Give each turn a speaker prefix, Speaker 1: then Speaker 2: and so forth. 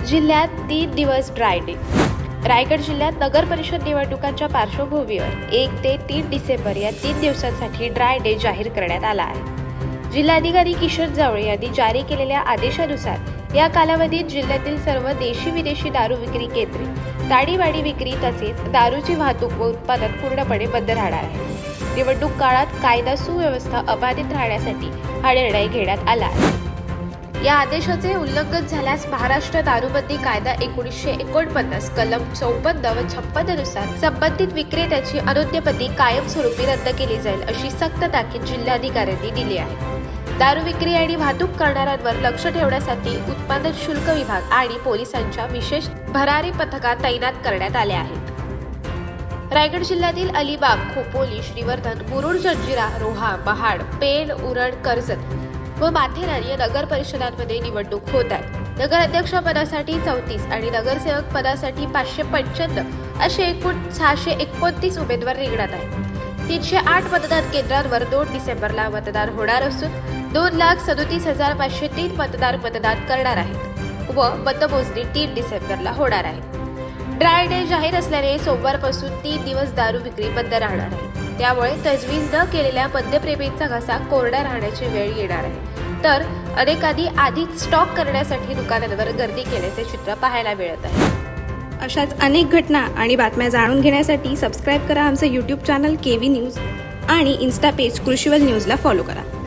Speaker 1: जिल्ह्यात 3 दिवस dry day. Raigad जिल्ह्यात नगर परिषद निवडणुकांच्या पार्श्वभूमीवर 1 ते 3 डिसेंबर या 3 दिवसांसाठी ड्राय डे जाहीर करण्यात आला आहे। जिल्हाधिकारी किशोर जावळे यांनी जारी केलेल्या आदेशानुसार या कालावधीत जिल्ह्यातील सर्व देशी विदेशी दारू विक्री केंद्रे, ताडीवाडी विक्री तसेच दारूची वाहतूक व उत्पादन पूर्णपणे बंद राहणार आहे। निवडणूक काळात कायदा सुव्यवस्था अबाधित राहण्यासाठी हा निर्णय घेण्यात आला आहे। या आदेशाचे उल्लंघन झाल्यास महाराष्ट्र दारूबंदी कायदा 1949 कलम 54 व 56 नुसार संबंधित विक्रेत्याची अनुज्ञपती कायमस्वरूपी रद्द केली जाईल अशी सक्त ताकीद जिल्हाधिकाऱ्यांनी दिली आहे। दारू विक्री आणि वाहतूक करणाऱ्यांवर लक्ष ठेवण्यासाठी उत्पादन शुल्क विभाग आणि पोलिसांच्या विशेष भरारी पथकात तैनात करण्यात आले आहेत। रायगड जिल्ह्यातील अलिबाग, खोपोली, श्रीवर्धन, मुरुड, जंजिरा, रोहा, महाड, पेण, उरण, कर्जत व माथेरान या नगर परिषदांमध्ये निवडणूक होत आहे। नगर अध्यक्ष पदासाठी 34 आणि नगरसेवक पदासाठी 595 असे एकूण 629 उमेदवार रिंगणात आहेत। 308 मतदान केंद्रांवर 2 डिसेंबरला मतदान होणार असून 2,37,503 मतदार मतदान करणार आहेत व मतमोजणी 3 डिसेंबरला होणार आहे। ड्राय डे जाहीर असल्याने सोमवारपासून 3 दिवस दारू विक्री बंद राहणार आहे। त्यामुळे तजवीज न केलेल्या मद्यप्रेमींचा घसा कोरडा राहण्याची वेळ येणार आहे, तर अनेकांनी आधीच स्टॉक करण्यासाठी दुकानांवर गर्दी केल्याचे चित्र पाहायला मिळत आहे।
Speaker 2: अशाच अनेक घटना आणि बातम्या जाणून घेण्यासाठी सबस्क्राईब करा आमचं YouTube चॅनल केवी न्यूज आणि इन्स्टा पेज कृषीवल न्यूजला फॉलो करा।